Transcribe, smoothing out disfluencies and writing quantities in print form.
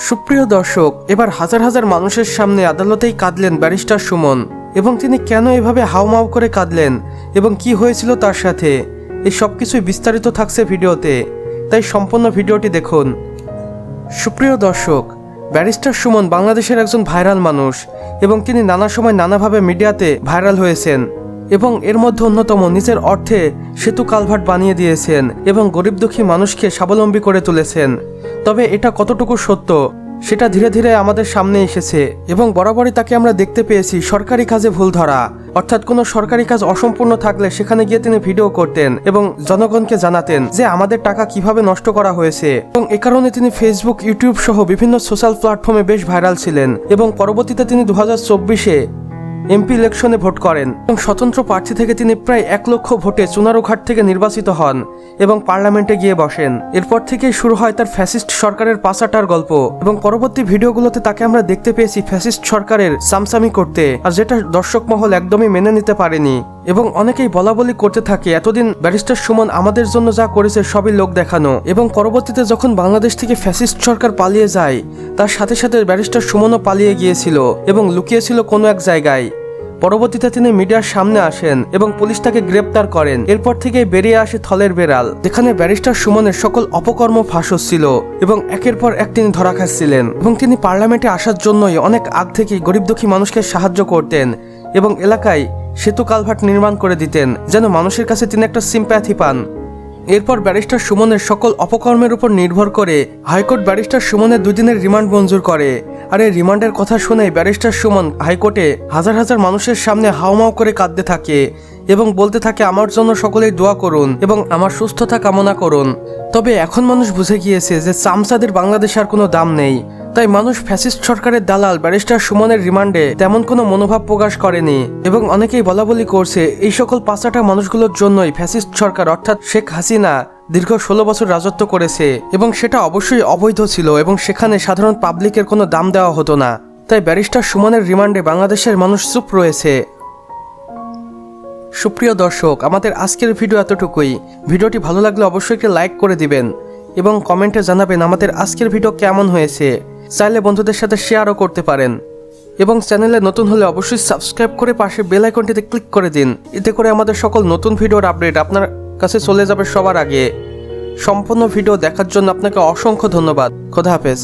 সুপ্রিয় দর্শক, এবার হাজার হাজার মানুষের সামনে আদালতেই কাঁদলেন ব্যারিস্টার সুমন। এবং তিনি কেন এভাবে হাউমাউ করে কাঁদলেন এবং কি হয়েছিল তার সাথে, এই সব কিছুই বিস্তারিত থাকছে ভিডিওতে, তাই সম্পূর্ণ ভিডিওটি দেখুন। সুপ্রিয় দর্শক, ব্যারিস্টার সুমন বাংলাদেশের একজন ভাইরাল মানুষ এবং তিনি নানা সময় নানাভাবে মিডিয়াতে ভাইরাল হয়েছেন এবং এর মধ্যে অন্যতম নিজের অর্থে সেতু কালভার্ট বানিয়ে দিয়েছেন এবং গরিব দুঃখী মানুষকে স্বাবলম্বী করে তুলেছেন। তবে এটা কতটুকু সত্য সেটা ধীরে ধীরে আমাদের সামনে এসেছে এবং বরাবরই তাকে আমরা দেখতে পেয়েছি সরকারি কাজে ভুল ধরা, অর্থাৎ কোনো সরকারি কাজ অসম্পূর্ণ থাকলে সেখানে গিয়ে তিনি ভিডিও করতেন এবং জনগণকে জানাতেন যে আমাদের টাকা কিভাবে নষ্ট করা হয়েছে। এবং এ কারণে তিনি ফেসবুক, ইউটিউব সহ বিভিন্ন সোশ্যাল প্ল্যাটফর্মে বেশ ভাইরাল ছিলেন এবং পরবর্তীতে তিনি 2024-এ এমপি ইলেকশনে ভোট করেন এবং স্বতন্ত্র প্রার্থী থেকে তিনি প্রায় 1 লক্ষ ভোটে চুনারুঘাট থেকে নির্বাচিত হন এবং পার্লামেন্টে গিয়ে বসেন। এরপর থেকেই শুরু হয় তার ফ্যাসিস্ট সরকারের পাচাটার গল্প এবং পরবর্তী ভিডিওগুলোতে তাকে আমরা দেখতে পেয়েছি ফ্যাসিস্ট সরকারের সামসামি করতে, আর যেটা দর্শক মহল একদমই মেনে নিতে পারেনি এবং অনেকেই বলাবলি করতে থাকে এতদিন ব্যারিস্টার সুমন আমাদের জন্য যা করেছে সবই লোক দেখানো। এবং পরবর্তীতে যখন বাংলাদেশ থেকে ফ্যাসিস্ট সরকার পালিয়ে যায় তার সাথে সাথে ব্যারিস্টার সুমনও পালিয়ে গিয়েছিল এবং লুকিয়েছিল কোনো এক জায়গায়। পরবর্তীতে তিনি মিডিয়ার সামনে আসেন এবং পুলিশ তাকে গ্রেপ্তার করেন। এরপর থেকে বেরিয়ে আসে থলের বেড়াল, যেখানে ব্যারিস্টার সুমনের সকল অপকর্ম ফাঁস হচ্ছিল এবং একের পর এক তিনি ধরা খাচ্ছিলেন। এবং তিনি পার্লামেন্টে আসার জন্যই অনেক আগ থেকেই গরিব দুঃখী মানুষকে সাহায্য করতেন এবং এলাকায় সেতু কালভার্ট নির্মাণ করে দিতেন যেন মানুষের কাছে তিনি একটা সিম্প্যাথি পান। এরপর ব্যারিস্টার সুমনের সকল অপকর্মের উপর নির্ভর করে হাইকোর্ট ব্যারিস্টার সুমনের 2 দিনের রিমান্ড মঞ্জুর করে। আর এই রিমান্ডের কথা শুনে ব্যারিস্টার সুমন হাইকোর্টে হাজার হাজার মানুষের সামনে হাউমাউ করে কাঁদতে থাকে এবং বলতে থাকে আমার জন্য সকলেই দোয়া করুন এবং আমার সুস্থতা কামনা করুন। তবে এখন মানুষ বুঝে গিয়েছে যে চামচাদের বাংলাদেশে আর কোনো দাম নেই, তাই মানুষ ফ্যাসিস্ট সরকারের দালাল ব্যারিস্টার সুমনের রিমান্ডে তেমন কোনো মনোভাব প্রকাশ করেনি এবং অনেকেই বলাবলি করছে এই সকল পাচাটা মানুষগুলোর জন্যই ফ্যাসিস্ট সরকার অর্থাৎ শেখ হাসিনা দীর্ঘ 16 বছর রাজত্ব করেছে এবং সেটা অবশ্যই অবৈধ ছিল এবং সেখানে সাধারণ পাবলিকের কোনো দাম দেওয়া হতো না। তাই ব্যারিস্টার সুমনের রিমান্ডে বাংলাদেশের মানুষ চুপ রয়েছে। সুপ্রিয় দর্শক, আমাদের আজকের ভিডিও এতটুকুই। ভিডিওটি ভালো লাগলে অবশ্যই একটি লাইক করে দিবেন এবং কমেন্টে জানাবেন আমাদের আজকের ভিডিও কেমন হয়েছে। চাইলে বন্ধুদের সাথে শেয়ারও করতে পারেন এবং চ্যানেলে নতুন হলে অবশ্যই সাবস্ক্রাইব করে পাশে বেল আইকনটিতে ক্লিক করে দিন। এতে করে আমাদের সকল নতুন ভিডিওর আপডেট আপনার কাছে চলে যাবে সবার আগে। সম্পূর্ণ ভিডিও দেখার জন্য আপনাকে অসংখ্য ধন্যবাদ। খোদা হাফেজ।